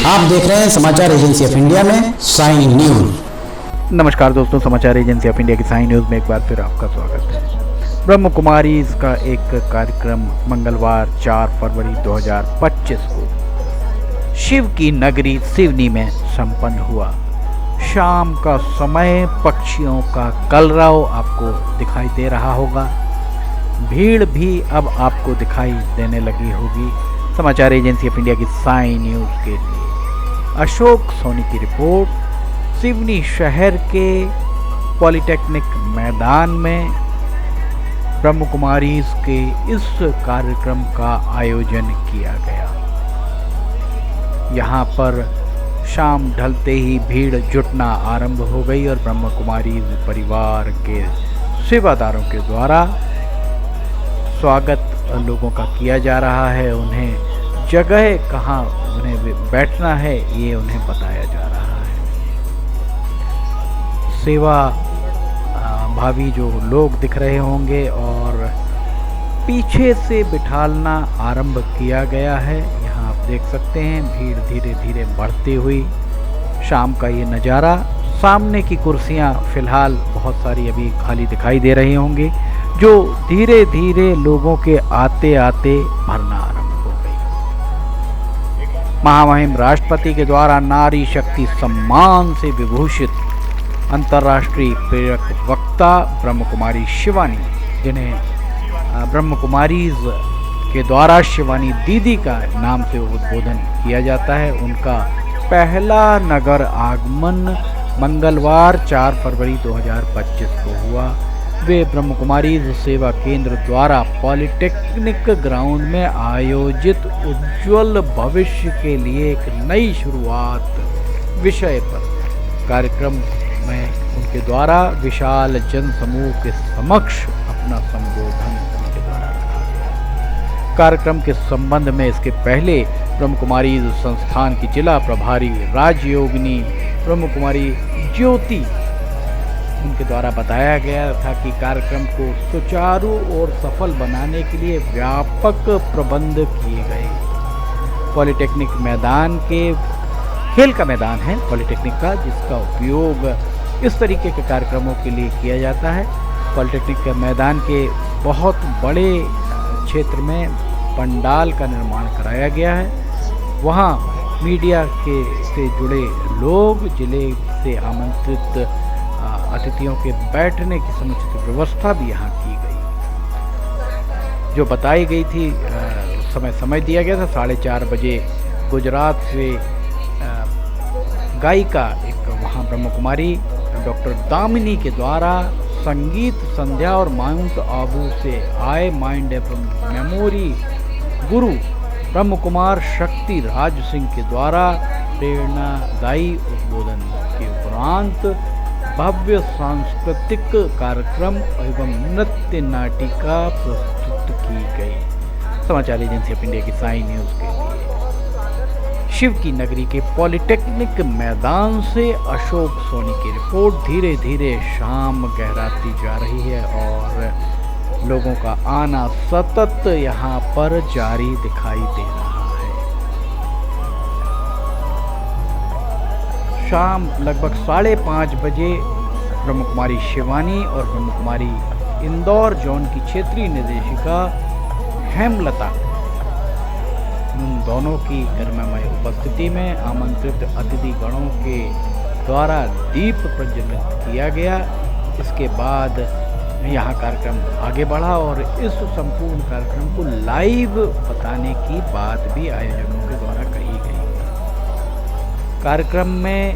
आप देख रहे हैं समाचार एजेंसी ऑफ इंडिया में साइन न्यूज। नमस्कार दोस्तों, समाचार एजेंसी ऑफ इंडिया की साइन न्यूज में एक बार फिर आपका स्वागत है। ब्रह्म कुमारीज का एक कार्यक्रम मंगलवार 4 फरवरी 2025 को शिव की नगरी सिवनी में संपन्न हुआ। शाम का समय, पक्षियों का कलरव आपको दिखाई दे रहा होगा। भीड़ भी अब आपको दिखाई देने लगी होगी। समाचार एजेंसी ऑफ इंडिया की साइन न्यूज के लिए अशोक सोनी की रिपोर्ट। सिवनी शहर के पॉलिटेक्निक मैदान में ब्रह्म कुमारीज के इस कार्यक्रम का आयोजन किया गया। यहाँ पर शाम ढलते ही भीड़ जुटना आरंभ हो गई और ब्रह्म कुमारीज परिवार के सेवादारों के द्वारा स्वागत लोगों का किया जा रहा है। उन्हें जगह कहाँ उन्हें बैठना है ये उन्हें बताया जा रहा है। सेवा भावी जो लोग दिख रहे होंगे और पीछे से बिठालना आरंभ किया गया है। यहाँ आप देख सकते हैं भीड़ धीरे धीरे बढ़ती हुई। शाम का ये नज़ारा। सामने की कुर्सियाँ फिलहाल बहुत सारी अभी खाली दिखाई दे रही होंगी, जो धीरे धीरे लोगों के आते आते भरना आरंभ हो गई। महामहिम राष्ट्रपति के द्वारा नारी शक्ति सम्मान से विभूषित अंतर्राष्ट्रीय प्रेरक वक्ता ब्रह्म कुमारी शिवानी, जिन्हें ब्रह्म कुमारीज के द्वारा शिवानी दीदी का नाम से उद्बोधन किया जाता है, उनका पहला नगर आगमन मंगलवार 4 फरवरी 2025 को हुआ। वे ब्रह्म कुमारीज सेवा केंद्र द्वारा पॉलिटेक्निक ग्राउंड में आयोजित उज्ज्वल भविष्य के लिए एक नई शुरुआत विषय पर कार्यक्रम में उनके द्वारा विशाल जन समूह के समक्ष अपना संबोधन उनके द्वारा रखा गया। कार्यक्रम के संबंध में इसके पहले ब्रह्म कुमारीज संस्थान की जिला प्रभारी राजयोगिनी ब्रह्म कुमारी ज्योति, उनके द्वारा बताया गया था कि कार्यक्रम को सुचारू और सफल बनाने के लिए व्यापक प्रबंध किए गए। पॉलिटेक्निक मैदान के खेल का मैदान है पॉलिटेक्निक का, जिसका उपयोग इस तरीके के कार्यक्रमों के लिए किया जाता है। पॉलिटेक्निक के मैदान के बहुत बड़े क्षेत्र में पंडाल का निर्माण कराया गया है। वहाँ मीडिया के से जुड़े लोग, जिले से आमंत्रित अतिथियों के बैठने की समुचित व्यवस्था भी यहाँ की गई। जो बताई गई थी समय दिया गया था 4:30 बजे। गुजरात से गायिका एक वहाँ ब्रह्म कुमारी डॉक्टर दामिनी के द्वारा संगीत संध्या और माउंट आबू से आए माइंड एवं मेमोरी गुरु ब्रह्म कुमार शक्ति राज सिंह के द्वारा प्रेरणादायी उद्बोधन के उपरांत भव्य सांस्कृतिक कार्यक्रम एवं नृत्य नाटिका प्रस्तुत की गई। समाचार एजेंसी ऑफ इंडिया की साइन न्यूज के लिए शिव की नगरी के पॉलिटेक्निक मैदान से अशोक सोनी की रिपोर्ट। धीरे धीरे शाम गहराती जा रही है और लोगों का आना सतत यहाँ पर जारी दिखाई दे रहा है। शाम लगभग 5:30 बजे ब्रह्म कुमारी शिवानी और ब्रह्म कुमारी इंदौर जोन की क्षेत्रीय निर्देशिका हेमलता, उन दोनों की गरिमामय उपस्थिति में आमंत्रित अतिथि गणों के द्वारा दीप प्रज्वलित किया गया। इसके बाद यहाँ कार्यक्रम आगे बढ़ा और इस संपूर्ण कार्यक्रम को लाइव बताने की बात भी आयोजकों के द्वारा कही गई। कार्यक्रम में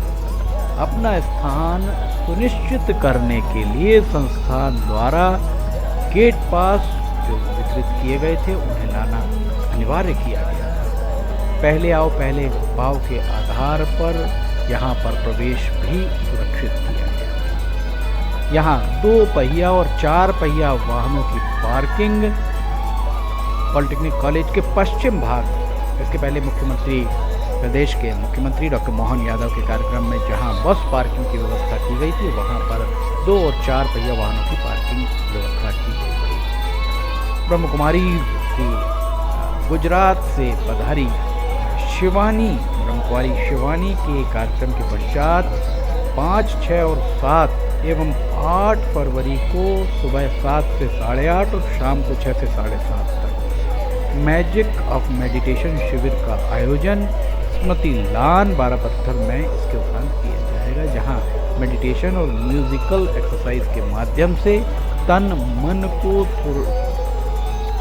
अपना स्थान सुनिश्चित करने के लिए संस्थान द्वारा गेट पास जो वितरित किए गए थे उन्हें लाना अनिवार्य किया गया था। पहले आओ पहले पाओ के आधार पर यहाँ पर प्रवेश भी सुरक्षित किया गया। यहाँ 2 पहिया और 4 पहिया वाहनों की पार्किंग पॉलिटेक्निक कॉलेज के पश्चिम भाग। इसके पहले प्रदेश के मुख्यमंत्री डॉक्टर मोहन यादव के कार्यक्रम में जहाँ बस पार्किंग की व्यवस्था की गई थी, वहाँ पर 2 और 4 पहिया वाहनों की पार्किंग व्यवस्था की गई। ब्रह्म कुमारी की गुजरात से पधारी शिवानी ब्रह्म कुमारी शिवानी के कार्यक्रम के पश्चात 5, 6 और 7 एवं 8 फरवरी को सुबह 7 से 8:30 और शाम को 6 से 7:30 तक मैजिक ऑफ मेडिटेशन शिविर का आयोजन स्मृति लान बारापत्थर में इसके उपरांत किया जाएगा, जहां मेडिटेशन और म्यूजिकल एक्सरसाइज के माध्यम से तन मन को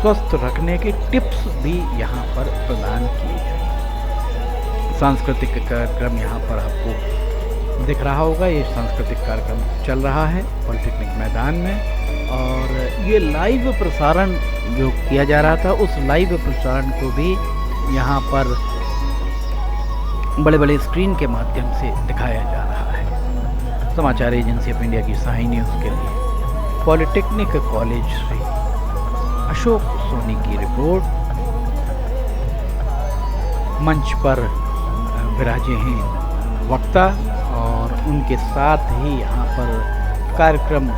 स्वस्थ रखने के टिप्स भी यहाँ पर प्रदान किए जाएंगे। सांस्कृतिक कार्यक्रम यहाँ पर आपको दिख रहा होगा, ये सांस्कृतिक कार्यक्रम चल रहा है पॉलिटेक्निक मैदान में, और ये लाइव प्रसारण जो किया जा रहा था उस लाइव प्रसारण को भी यहाँ पर बड़े बड़े स्क्रीन के माध्यम से दिखाया जा रहा है। समाचार एजेंसी ऑफ इंडिया की साई न्यूज़ के लिए पॉलिटेक्निक कॉलेज से अशोक सोनी की रिपोर्ट। मंच पर विराजे हैं वक्ता और उनके साथ ही यहाँ पर कार्यक्रम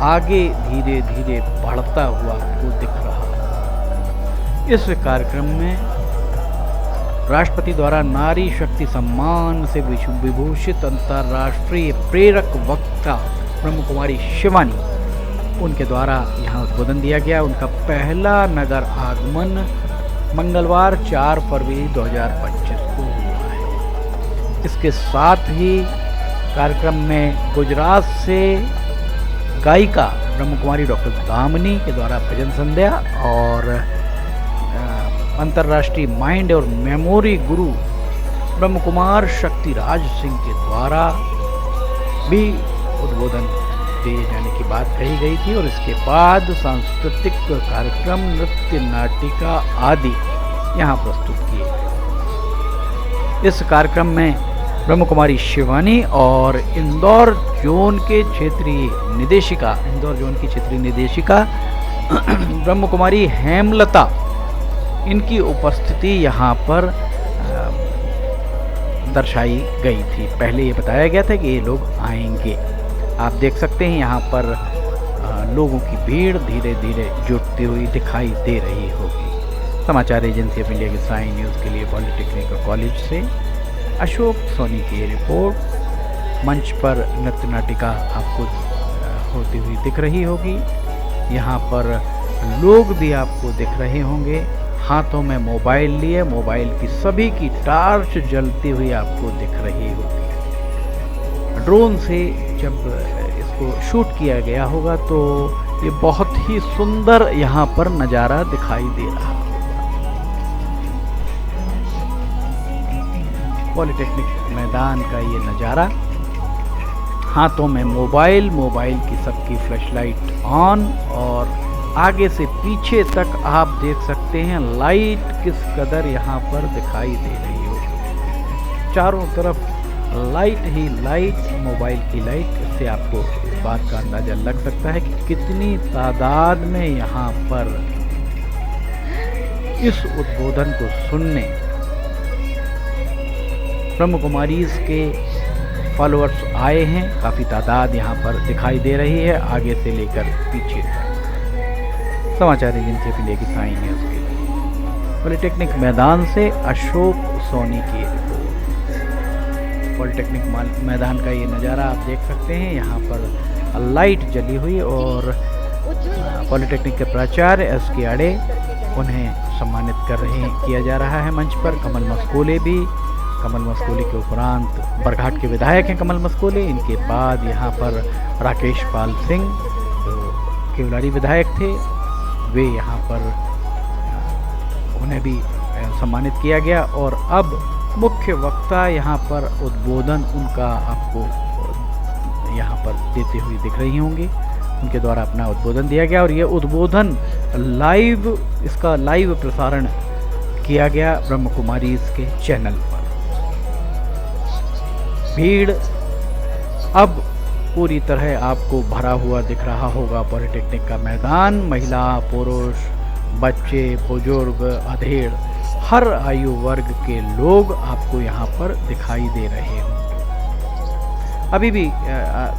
आगे धीरे धीरे बढ़ता हुआ आपको दिख रहा है। इस कार्यक्रम में राष्ट्रपति द्वारा नारी शक्ति सम्मान से विभूषित अंतर्राष्ट्रीय प्रेरक वक्ता ब्रह्म कुमारी शिवानी, उनके द्वारा यहाँ उद्बोधन दिया गया। उनका पहला नगर आगमन मंगलवार 4 फरवरी 2025 को हुआ है। इसके साथ ही कार्यक्रम में गुजरात से गायिका ब्रह्म कुमारी डॉक्टर दामिनी के द्वारा भजन संध्या और अंतर्राष्ट्रीय माइंड और मेमोरी गुरु ब्रह्म कुमार शक्तिराज सिंह के द्वारा भी उद्बोधन दिए जाने की बात कही गई थी। और इसके बाद सांस्कृतिक कार्यक्रम, नृत्य, नाटिका आदि यहाँ प्रस्तुत किए गए। इस कार्यक्रम में ब्रह्म कुमारी शिवानी और इंदौर जोन की क्षेत्रीय निदेशिका ब्रह्म कुमारी हेमलता, इनकी उपस्थिति यहाँ पर दर्शाई गई थी। पहले ये बताया गया था कि ये लोग आएंगे। आप देख सकते हैं यहाँ पर लोगों की भीड़ धीरे धीरे जुटती हुई दिखाई दे रही होगी। समाचार एजेंसी ऑफ इंडिया की साई न्यूज़ के लिए पॉलिटेक्निक कॉलेज से अशोक सोनी की रिपोर्ट। मंच पर नृत्य नाटिका आपको होती हुई दिख रही होगी। यहाँ पर लोग भी आपको दिख रहे होंगे, हाथों में मोबाइल लिए, मोबाइल की सभी की टार्च जलती हुई आपको दिख रही होगी। ड्रोन से जब इसको शूट किया गया होगा तो ये बहुत ही सुंदर यहाँ पर नज़ारा दिखाई दे रहा होगा। पॉलिटेक्निक मैदान का ये नज़ारा, हाथों में मोबाइल की सबकी फ्लैशलाइट ऑन, और आगे से पीछे तक आप देख सकते हैं लाइट किस कदर यहाँ पर दिखाई दे रही हो। चारों तरफ लाइट ही लाइट, मोबाइल की लाइट। इससे आपको इस बात का अंदाज़ा लग सकता है कि कितनी तादाद में यहाँ पर इस उद्बोधन को सुनने ब्रह्म कुमारीज़ के फॉलोअर्स आए हैं। काफ़ी तादाद यहाँ पर दिखाई दे रही है आगे से लेकर पीछे तक। समाचार एजेंसी ऑफ इंडिया की साई न्यूज़ के लिए पॉलिटेक्निक मैदान से अशोक सोनी की रिपोर्ट। पॉलिटेक्निक मैदान का ये नज़ारा आप देख सकते हैं, यहाँ पर लाइट जली हुई और पॉलिटेक्निक के प्राचार्य एस.के. आड़े उन्हें सम्मानित किया जा रहा है मंच पर। कमल मस्कोले के उपरांत बरघाट के विधायक हैं कमल मस्कोले। इनके बाद यहाँ पर राकेश पाल सिंह जो केवलारी विधायक थे, वे यहाँ पर उन्हें भी सम्मानित किया गया। और अब मुख्य वक्ता यहाँ पर उद्बोधन उनका आपको यहाँ पर देते हुए दिख रही होंगी। उनके द्वारा अपना उद्बोधन दिया गया और ये उद्बोधन इसका लाइव प्रसारण किया गया ब्रह्म कुमारीज़ के चैनल पर। भीड़ अब पूरी तरह आपको भरा हुआ दिख रहा होगा पॉलिटेक्निक का मैदान। महिला, पुरुष, बच्चे, बुजुर्ग, अधेड़, हर आयु वर्ग के लोग आपको यहाँ पर दिखाई दे रहे होंगे। अभी भी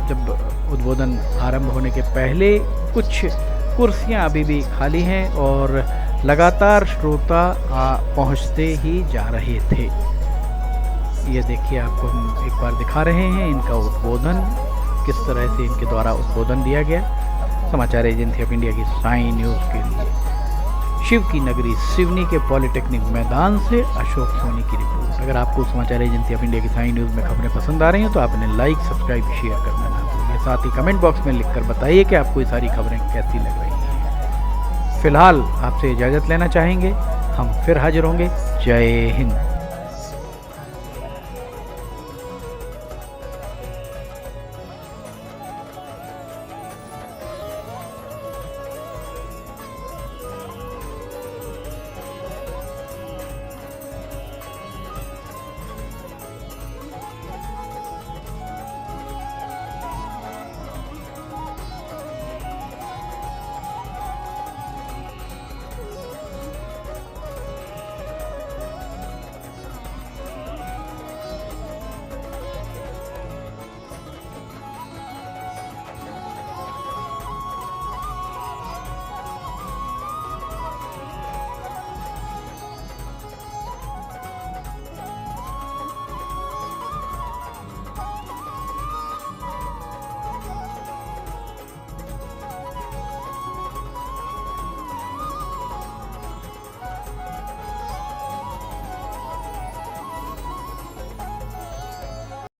जब उद्बोधन आरंभ होने के पहले कुछ कुर्सियाँ अभी भी खाली हैं और लगातार श्रोता पहुँचते ही जा रहे थे। ये देखिए, आपको हम एक बार दिखा रहे हैं इनका उद्बोधन, किस तरह से इनके द्वारा उद्बोधन दिया गया। समाचार एजेंसी ऑफ इंडिया की साई न्यूज़ के लिए शिव की नगरी सिवनी के पॉलिटेक्निक मैदान से अशोक सोनी की रिपोर्ट। अगर आपको समाचार एजेंसी ऑफ इंडिया की साई न्यूज़ में खबरें पसंद आ रही हैं तो आप इन्हें लाइक, सब्सक्राइब, शेयर करना ना भूलिए। साथ ही कमेंट बॉक्स में लिखकर बताइए कि आपको ये सारी खबरें कैसी लग रही हैं। फिलहाल आपसे इजाज़त लेना चाहेंगे, हम फिर हाजिर होंगे। जय हिंद।